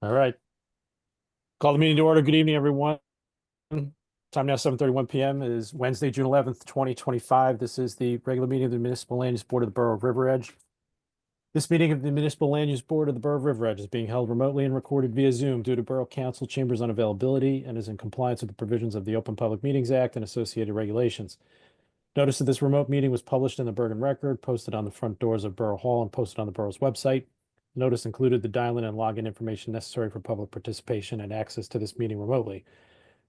All right. Call the meeting to order. Good evening, everyone. Time now 7:31 p.m. It is Wednesday, June 11th, 2025. This is the regular meeting of the Municipal Land Use Board of the Borough of River Edge. This meeting of the Municipal Land Use Board of the Borough of River Edge is being held remotely and recorded via Zoom due to Borough Council chambers unavailability and is in compliance with the provisions of the Open Public Meetings Act and associated regulations. Notice of this remote meeting was published in the Bergen Record, posted on the front doors of Borough Hall, and posted on the borough's website. Notice included the dial-in and login information necessary for public participation and access to this meeting remotely.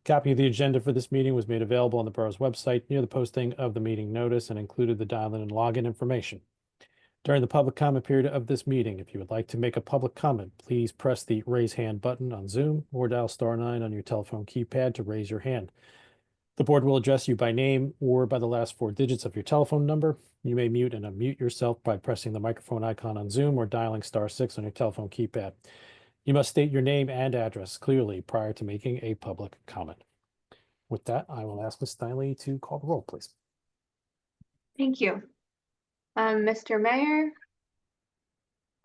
Copy of the agenda for this meeting was made available on the borough's website near the posting of the meeting notice and included the dial-in and login information. During the public comment period of this meeting, if you would like to make a public comment, please press the raise hand button on Zoom or dial *9 on your telephone keypad to raise your hand. The board will address you by name or by the last four digits of your telephone number. You may mute and unmute yourself by pressing the microphone icon on Zoom or dialing *6 on your telephone keypad. You must state your name and address clearly prior to making a public comment. With that, I will ask Ms. Steinle to call the roll, please. Thank you. Mr. Mayor,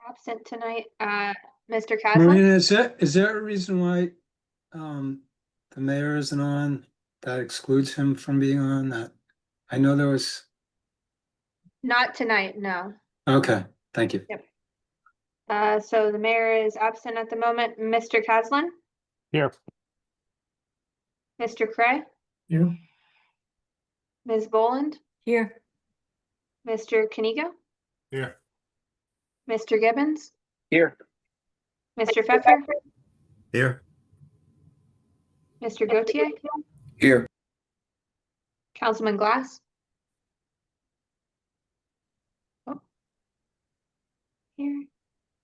absent tonight. Mr. Caslin? Marina, is there a reason why the mayor isn't on that excludes him from being on that? I know there was. Not tonight, no. Okay, thank you. Yep. So the mayor is absent at the moment. Mr. Caslin? Here. Mr. Cray? Here. Ms. Boland? Here. Mr. Kanigo? Here. Mr. Gibbons? Here. Mr. Pfeffer? Here. Mr. Gautier? Here. Councilman Glass? Oh. Here.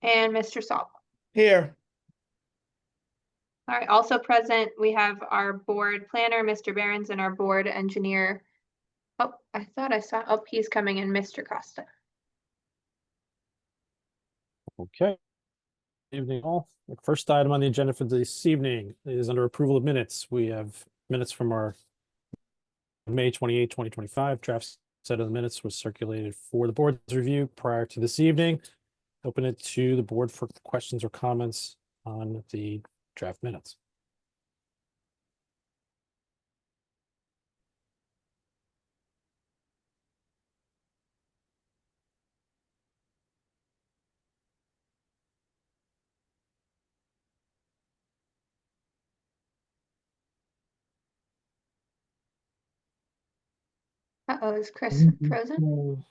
And Mr. Saul? Here. All right, also present, we have our board planner, Mr. Behrens, and our board engineer. Oh, I thought I saw, oh, he's coming in, Mr. Costa. Okay. Good evening, all. The first item on the agenda for this evening is under approval of minutes. We have minutes from our May 28, 2025. Draft set of the minutes was circulated for the board's review prior to this evening. Open it to the board for questions or comments on the draft minutes. Uh-oh, is Chris frozen?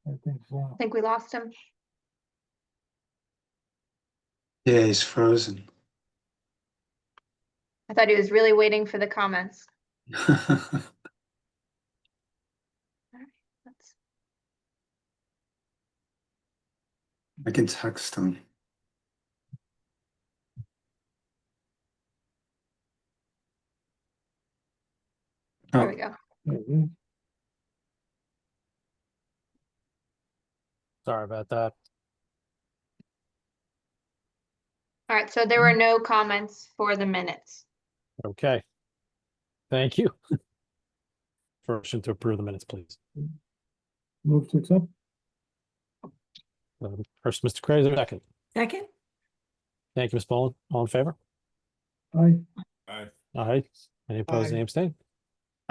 I think so. I think we lost him. Yeah, he's frozen. I thought he was really waiting for the comments. All right, let's, I can text him. there we go. Sorry about that. All right, so there were no comments for the minutes. Okay. Thank you. Motion to approve the minutes, please. Move to accept. First, Mr. Cray, second. Second. Thank you, Ms. Boland. All in favor? Aye. Aye. Aye. Any opposed? Aye. Any abstain?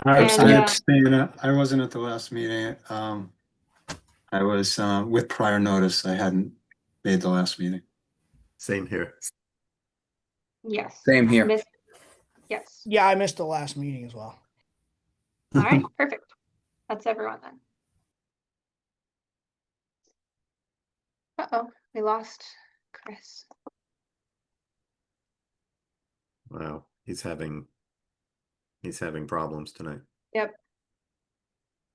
I And, abstained. I wasn't at the last meeting. I was with prior notice. I hadn't made the last meeting. Same here. Yes. Same here. Yes. Yeah, I missed the last meeting as well. All right, perfect. That's everyone then. Uh-oh, we lost Chris. Wow, he's having problems tonight. Yep.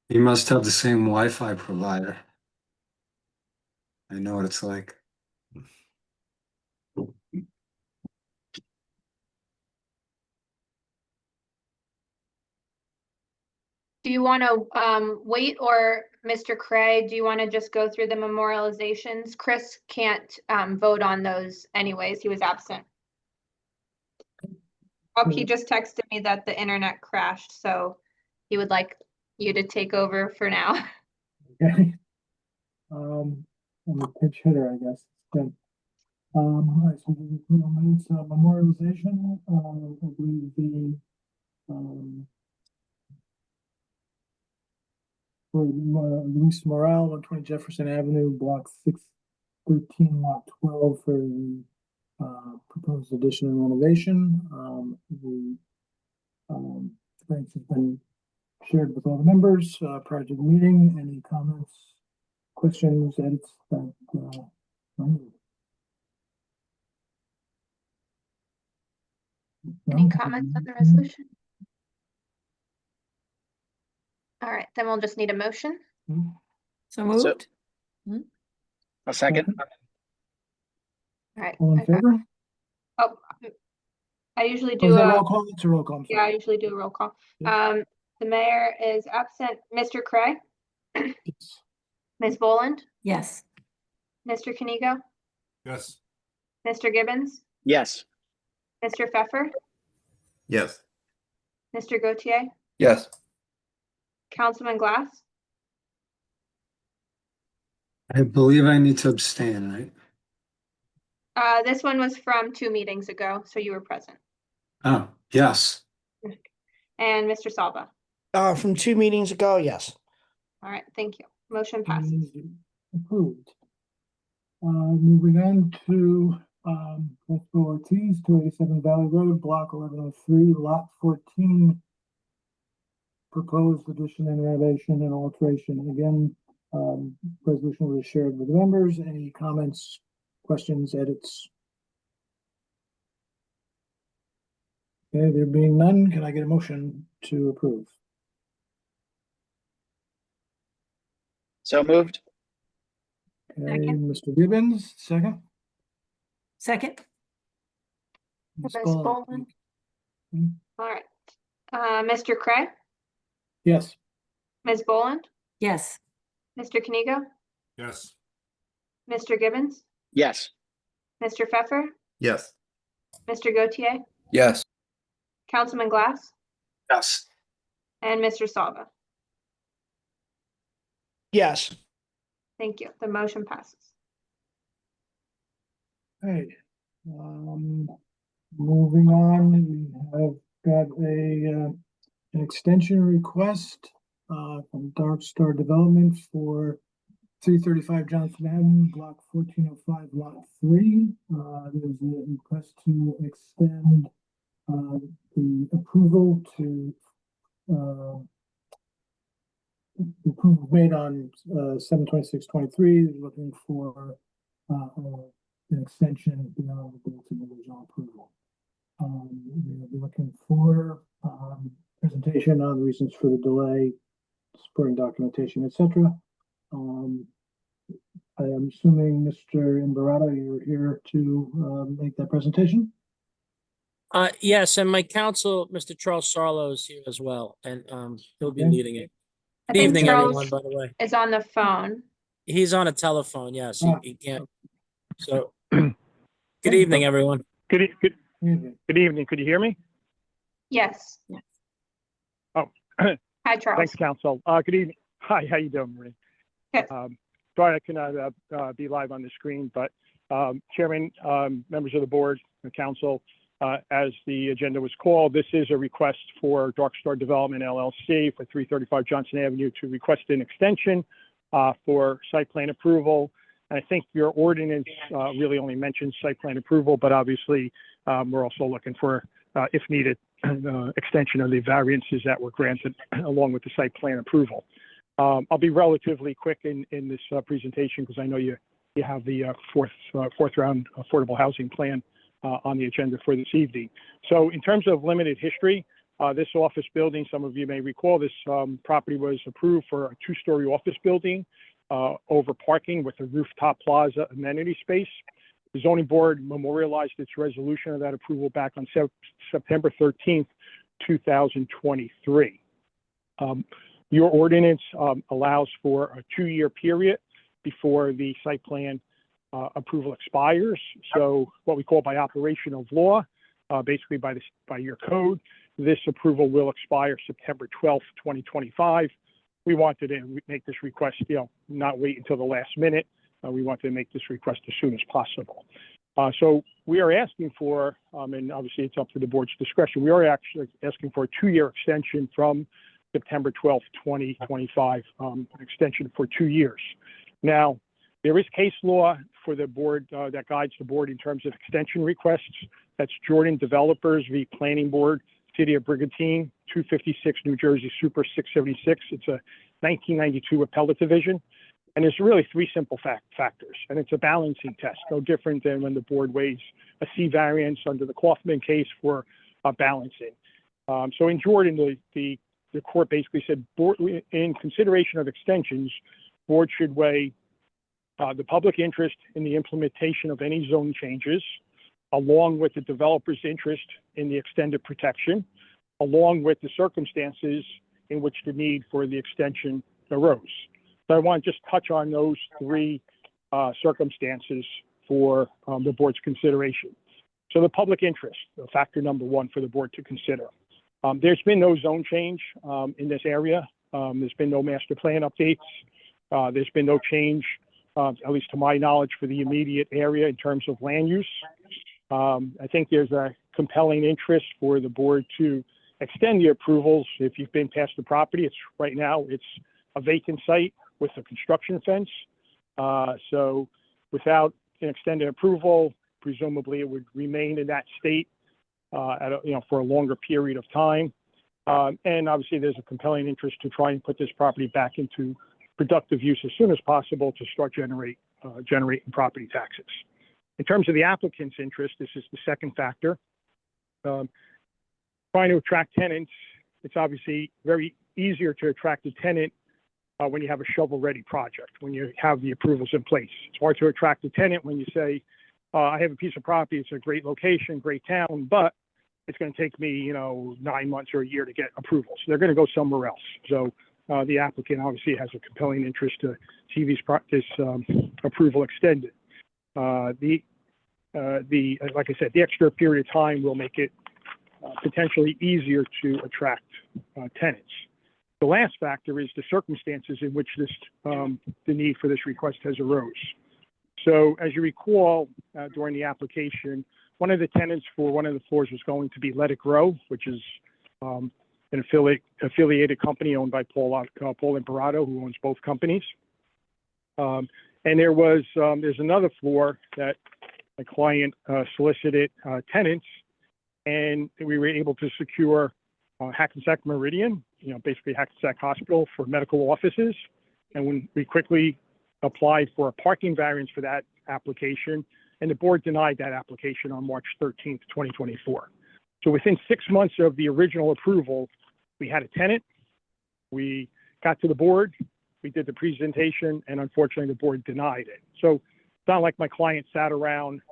You must have the same Wi-Fi provider. I know what it's like. Do you want to wait, or Mr. Cray, do you want to just go through the memorializations? Chris can't vote on those anyways. He was absent. Oh, he just texted me that the internet crashed, so he would like you to take over for now. Okay. I'm a pitch hitter, I guess. Good. I see the approval minutes, memorialization, I believe for Luis Morel, 120 Jefferson Avenue, block 613, lot 12 for the proposed addition and renovation. The thanks have been shared with all the members prior to the meeting. Any comments, questions, edits that Any comments on the resolution? All right, then we'll just need a motion. So moved. A second. All right. All in favor? Oh, I usually Oh, do is that a, roll call? It's a roll call. I'm yeah, I sorry. usually do a roll call. Yeah. The mayor is absent. Mr. Cray, Yes. Ms. Boland, Yes. Mr. Kanigo, Yes. Mr. Gibbons, Yes. Mr. Pfeffer, Yes. Mr. Gautier, Yes. Councilman Glass. I believe I need to abstain, right? This one was from 2 meetings ago, so you were present. Oh, yes. And Mr. Salva. From 2 meetings ago, yes. All right, thank you. Motion passes. Approved. Moving on to Lesbo Ortiz, 287 Valley Road, block 1103, lot 14. Proposed addition and renovation and alteration. Again, resolution was shared with members. Any comments, questions, edits? Okay, there being none, can I get a motion to approve? So moved. Okay, Second. Mr. Gibbons, second. Second. Ms. Ms. Boland. Boland. All right. Mr. Cray, Yes. Ms. Boland, Yes. Mr. Kanigo, Yes. Mr. Gibbons, Yes. Mr. Pfeffer, Yes. Mr. Gautier, Yes. Councilman Glass, Yes. and Mr. Salva. Yes. Thank you. The motion passes. Hey, moving on, we have got an extension request from Dark Star Development for 335 Johnson Avenue, block 1405, lot 3. There's a request to extend the approval to the approval made on 7/26/23, looking for an extension beyond the dates of the original approval. We'll be looking for presentation on reasons for the delay, supporting documentation, etc. I am assuming, Mr. Imbarata, you're here to make that presentation? Yes, and my counsel, Mr. Charles Sarlo, is here as well, and he'll be Okay. leading it. I Good think evening, Charles everyone, by the way. is on the phone. He's on a telephone, yes, Ah. he can't. So, good evening, everyone. Good Evening. evening. Could you hear me? Yes. Oh. Hi, Charles. Thanks, counsel. Good evening. Hi, how you doing, Marie? Good. Sorry I cannot be live on the screen, but Chairman, members of the board, the council, as the agenda was called, this is a request for Dark Star Development LLC for 335 Johnson Avenue to request an extension for site plan approval. And I think your ordinance really only mentions site plan approval, but obviously we're also looking for, if needed, extension of the variances that were granted along with the site plan approval. I'll be relatively quick in this presentation because I know you have the fourth round affordable housing plan on the agenda for this evening. So in terms of limited history, this office building, some of you may recall, this property was approved for a 2-story office building over parking with a rooftop plaza amenity space. The zoning board memorialized its resolution of that approval back on September 13th, 2023. Your ordinance allows for a 2-year period before the site plan approval expires. So what we call by operation of law, basically by your code, this approval will expire September 12th, 2025. We wanted to make this request, not wait until the last minute. We wanted to make this request as soon as possible. So we are asking for, and obviously it's up to the board's discretion, we are actually asking for a 2-year extension from September 12th, 2025, an extension for 2 years. Now, there is case law for the board that guides the board in terms of extension requests. That's Jordan Developers v. Planning Board, City of Brigantine, 256 New Jersey Super 676. It's a 1992 appellate division. And there's really 3 simple factors. And it's a balancing test, no different than when the board weighs a C variance under the Kaufman case for balancing. So in Jordan, the court basically said, board, in consideration of extensions, board should weigh the public interest in the implementation of any zone changes, along with the developer's interest in the extended protection, along with the circumstances in which the need for the extension arose. So I want to just touch on those 3 circumstances for the board's consideration. So the public interest, factor number 1 for the board to consider. There's been no zone change in this area. There's been no master plan updates. There's been no change, at least to my knowledge, for the immediate area in terms of land use. I think there's a compelling interest for the board to extend the approvals. If you've been past the property, right now it's a vacant site with a construction fence. So without an extended approval, presumably it would remain in that state for a longer period of time. And obviously there's a compelling interest to try and put this property back into productive use as soon as possible to start generating property taxes. In terms of the applicant's interest, this is the second factor. Trying to attract tenants, it's obviously very easier to attract a tenant when you have a shovel-ready project, when you have the approvals in place. It's hard to attract a tenant when you say, I have a piece of property, it's a great location, great town, but it's going to take me, 9 months or a year to get approvals. They're going to go somewhere else. So the applicant obviously has a compelling interest to see this approval extended. Like I said, the extra period of time will make it potentially easier to attract tenants. The last factor is the circumstances in which the need for this request has arose. So as you recall, during the application, one of the tenants for one of the floors was going to be Let It Grow, which is an affiliated company owned by Paul Imperato, who owns both companies. And there's another floor that my client solicited tenants, and we were able to secure Hackensack Meridian, basically Hackensack Hospital for medical offices. And when we quickly applied for a parking variance for that application, and the board denied that application on March 13th, 2024. So within 6 months of the original approval, we had a tenant, we got to the board, we did the presentation, and unfortunately the board denied it. So it's not like my client sat around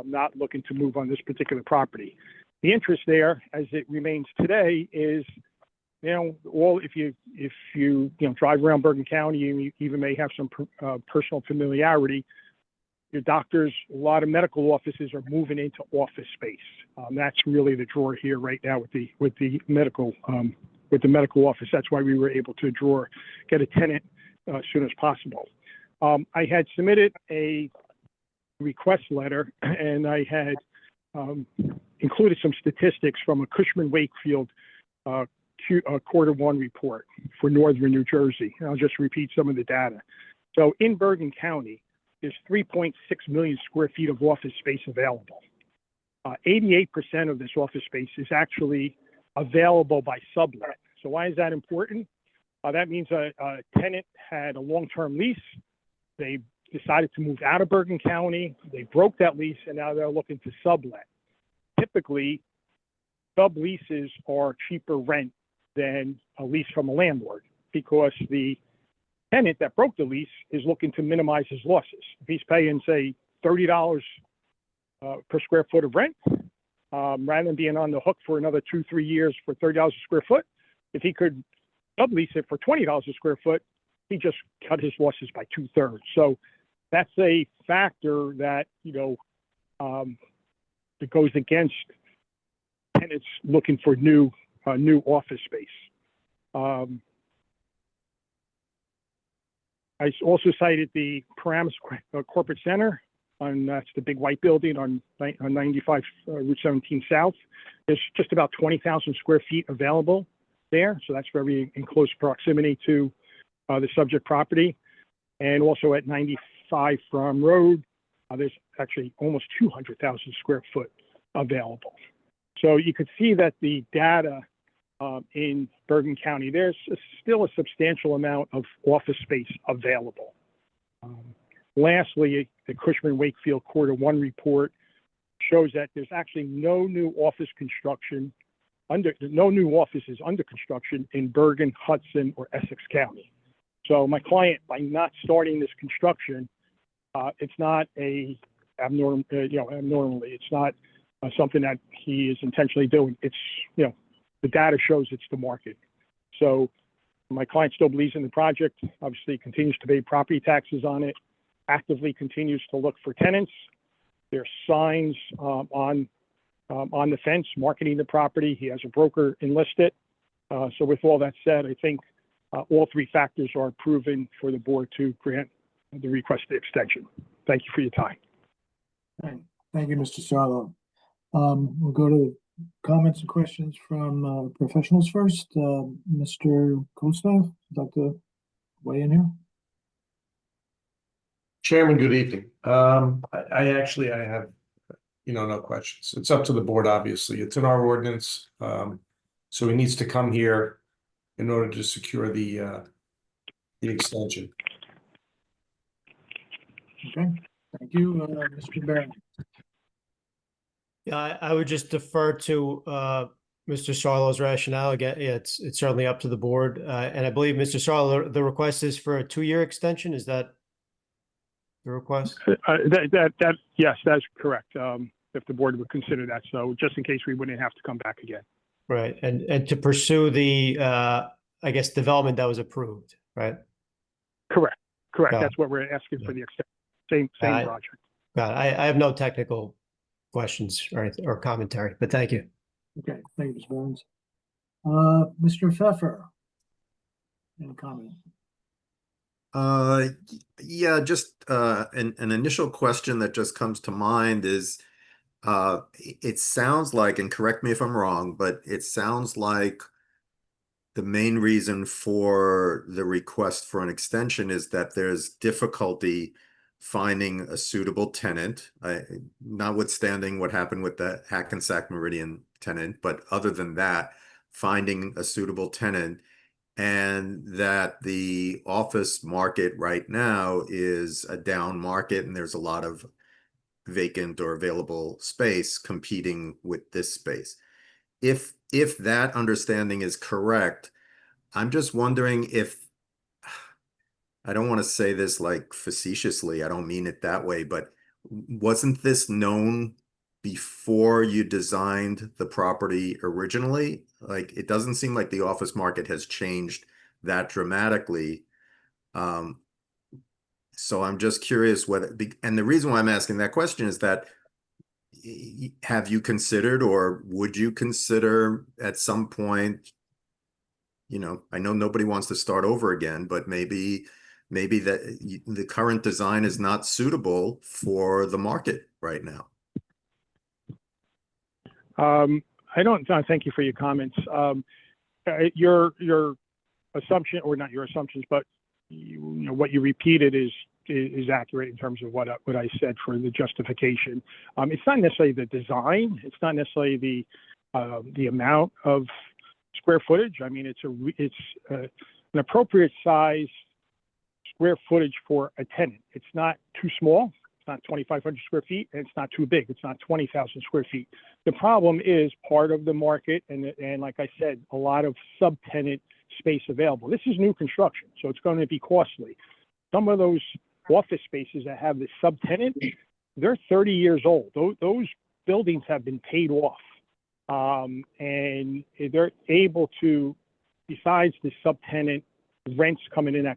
not looking to move on this particular property. The interest there, as it remains today, is, if you drive around Bergen County, you even may have some personal familiarity. Your doctors, a lot of medical offices are moving into office space. That's really the draw here right now with the medical office. That's why we were able to get a tenant as soon as possible. I had submitted a request letter, and I had included some statistics from a Cushman Wakefield Q1 report for Northern New Jersey. And I'll just repeat some of the data. So in Bergen County, there's 3.6 million square feet of office space available. 88% of this office space is actually available by sublet. So why is that important? That means a tenant had a long-term lease. They decided to move out of Bergen County. They broke that lease, and now they're looking to sublet. Typically, subleases are cheaper rent than a lease from a landlord because the tenant that broke the lease is looking to minimize his losses. If he's paying, say, $30 per square foot of rent, rather than being on the hook for another 2-3 years for $30 a square foot, if he could sublease it for $20 a square foot, he just cut his losses by 2/3. So that's a factor that, that goes against tenants looking for new office space. I also cited the Paramus Corporate Center that's the big white building on 95 Route 17 South. There's just about 20,000 square feet available there. So that's very in close proximity to the subject property. And also at 95 From Road, there's actually almost 200,000 square foot available. So you could see that the data in Bergen County, there's still a substantial amount of office space available. Lastly, the Cushman Wakefield Quarter 1 report shows that there's actually no new offices under construction in Bergen, Hudson, or Essex County. So my client, by not starting this construction, it's not abnormally. It's not something that he is intentionally doing. It's, the data shows it's the market. So my client still believes in the project, obviously continues to pay property taxes on it, actively continues to look for tenants. There's signs on the fence marketing the property. He has a broker enlisted. So with all that said, I think all three factors are proven for the board to grant the requested extension. Thank you for your time. Thank you, Mr. Sarlo. We'll go to comments and questions from professionals first. Mr. Costa, would you like to weigh in here? Chairman, good evening. I have, no questions. It's up to the board, obviously. It's in our ordinance. So he needs to come here in order to secure the extension. Okay, thank you, Mr. Barron. Yeah, I would just defer to Mr. Sarlo's rationale. Again, yeah, it's certainly up to the board. And I believe, Mr. Sarlo, the request is for a 2-year extension. Is that the request? Yes, that's correct. If the board would consider that, so just in case we wouldn't have to come back again. Right, and to pursue the I guess development that was approved, right? Correct. Got it. That's what we're asking for the extension. Same project. Got it. I have no technical questions or commentary, but thank you. Okay, thank you, Mr. Burns. Mr. Pfeffer, any comment? Yeah, just an initial question that just comes to mind is, it sounds like, and correct me if I'm wrong, but it sounds like the main reason for the request for an extension is that there's difficulty finding a suitable tenant, notwithstanding what happened with the Hackensack Meridian tenant, but other than that, finding a suitable tenant, and that the office market right now is a down market and there's a lot of vacant or available space competing with this space. If that understanding is correct, I'm just wondering if, I don't want to say this like facetiously, I don't mean it that way, but wasn't this known before you designed the property originally? Like, it doesn't seem like the office market has changed that dramatically. So I'm just curious whether, and the reason why I'm asking that question is that, have you considered, or would you consider at some point, I know nobody wants to start over again, but maybe that the current design is not suitable for the market right now? Thank you for your comments. Your assumption, or not your assumptions, but what you repeated is accurate in terms of what I said for the justification. It's not necessarily the design. It's not necessarily the amount of square footage. I mean, it's an appropriate size square footage for a tenant. It's not too small. It's not 2,500 square feet, and it's not too big. It's not 20,000 square feet. The problem is part of the market, and like I said, a lot of subtenant space available. This is new construction, so it's going to be costly. Some of those office spaces that have the subtenant, they're 30 years old. Those buildings have been paid off, and they're able to, besides the subtenant rents coming in, a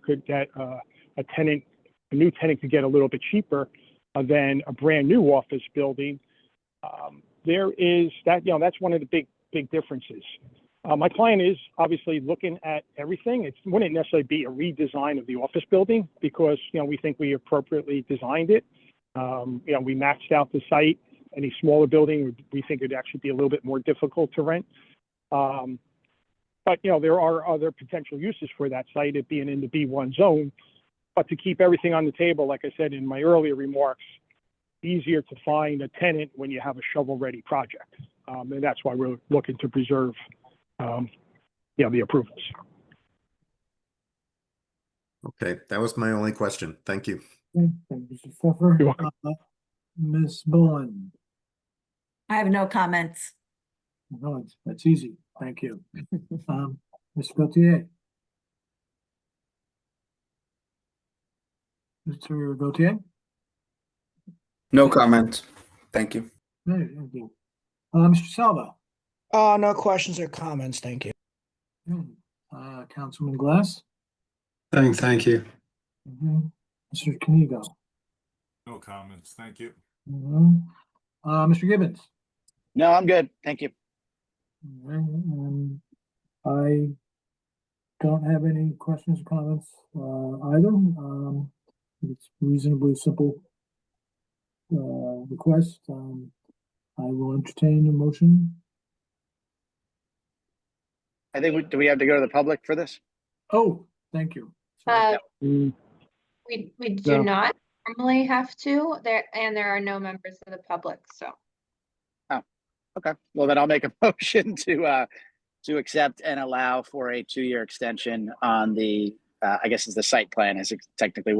new tenant could get a little bit cheaper than a brand new office building. There is that, that's one of the big differences. My client is obviously looking at everything. It wouldn't necessarily be a redesign of the office building because, we think we appropriately designed it. We maxed out the site. Any smaller building, we think it'd actually be a little bit more difficult to rent. But, there are other potential uses for that site, it being in the B1 zone. But to keep everything on the table, like I said in my earlier remarks, easier to find a tenant when you have a shovel-ready project. And that's why we're looking to preserve, the approvals. Okay, that was my only question. Thank you. Okay, thank you, Mr. Pfeffer. You're welcome. Ms. Boland. I have no comments. No, that's easy. Thank you. Mr. Gautier. Mr. Gautier? No comment. Thank you. No, thank you. Mr. Salva? No questions or comments. Thank you. Councilman Glass? Thank you. Mr. Kanigo? No comments. Thank you. Mr. Gibbons? No, I'm good. Thank you. I don't have any questions or comments either. It's reasonably simple request. I will entertain a motion. I think, do we have to go to the public for this? Oh, thank you. We do No. not normally have to, there are no members of the public, so. Okay, well then I'll make a motion to accept and allow for a 2-year extension on the, I guess it's the site plan is technically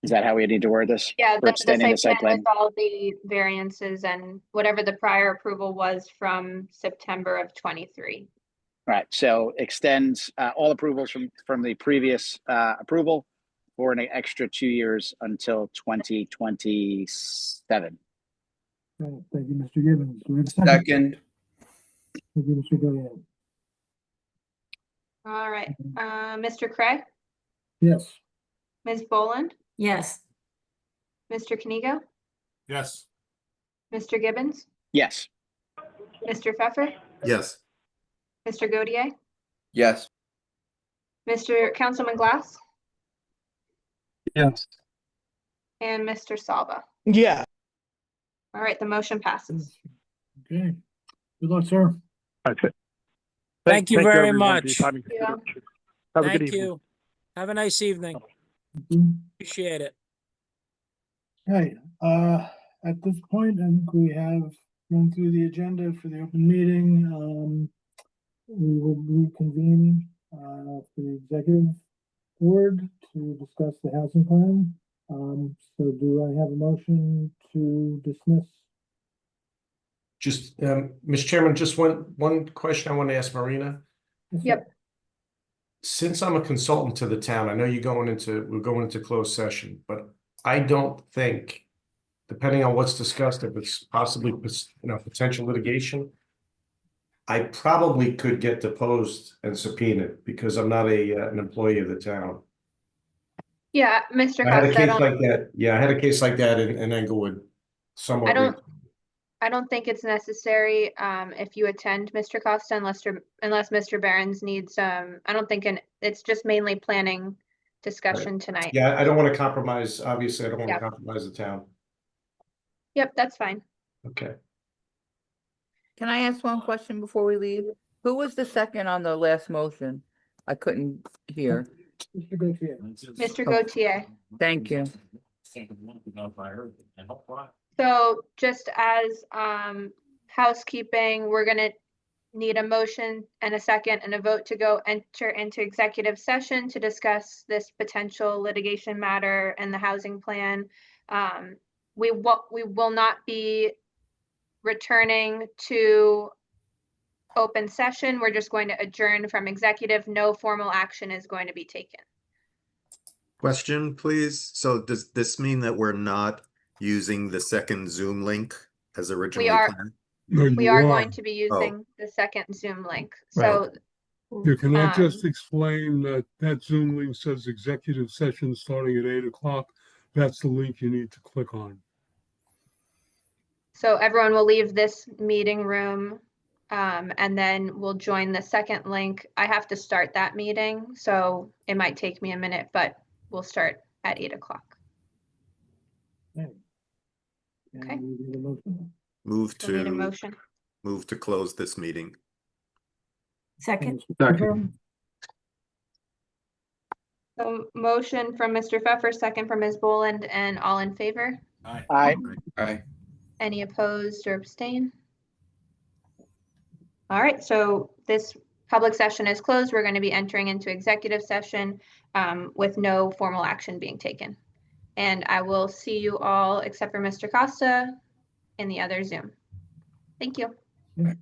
is that how we need to word this? Yeah, We're the extending the site site plan plan. with all the variances and whatever the prior approval was from September of 23. Right, so extends all approvals from the previous approval for an extra 2 years until 2027. Thank you, Mr. Gibbons. Do we have a second? Second. Thank you, Mr. Gaillard. All right, Mr. Craig, Yes. Ms. Boland, Yes. Mr. Kanigo, Yes. Mr. Gibbons, Yes. Mr. Pfeffer, Yes. Mr. Gaudier, Yes. Mr. Councilman Glass, Yes. and Mr. Salva. Yeah. All right, the motion passes. Okay. Good luck, sir. That's it. Thank you very everyone, for your much. time and Yeah. consideration. Have a good Thank evening. you. Have a nice evening. Mhm. Appreciate it. Okay, at this point, I think we have run through the agenda for the open meeting. We will reconvene, for the executive board to discuss the housing plan. So do I have a motion to dismiss? Just, Mr. Chairman, just one question I want to ask Marina. Yep. Since I'm a consultant to the town, I know we're going into closed session, but I don't think, depending on what's discussed, if it's possibly, potential litigation, I probably could get deposed and subpoenaed because I'm not an employee of the town. Yeah, Mr. I had a Costa, case like that. Yeah, I had a case like that in Englewood. Somewhat. I don't think it's necessary, if you attend, Mr. Costa, unless Mr. Behrens needs, I don't think, it's just mainly planning discussion tonight. Yeah, I don't want to compromise, obviously, I don't want to Yeah. compromise the town. Yep, that's fine. Okay. Can I ask one question before we leave? Who was the second on the last motion? I couldn't hear. Mr. Gautier. Mr. Gautier. Thank you. So just as housekeeping, we're gonna need a motion and a second and a vote to go enter into executive session to discuss this potential litigation matter and the housing plan. We will not be returning to open session. We're just going to adjourn from executive. No formal action is going to be taken. Question, please. So does this mean that we're not using the second Zoom link as originally are- planned? We are going to be using the second Zoom link. So You cannot Um, just explain that Zoom link says executive session starting at 8 o'clock. That's the link you need to click on. So everyone will leave this meeting room, and then we'll join the second link. I have to start that meeting, so it might take me a minute, but we'll start at 8 o'clock. Okay. And we need a motion. Move We'll need a to, motion. move to close this meeting. Second, Second. So motion from Mr. Pfeffer, second from Ms. Boland, and all in favor? Aye. Aye. Aye. Any opposed or abstain? All right, so this public session is closed. We're going to be entering into executive session with no formal action being taken. And I will see you all, except for Mr. Costa, in the other Zoom. Thank you. Yeah.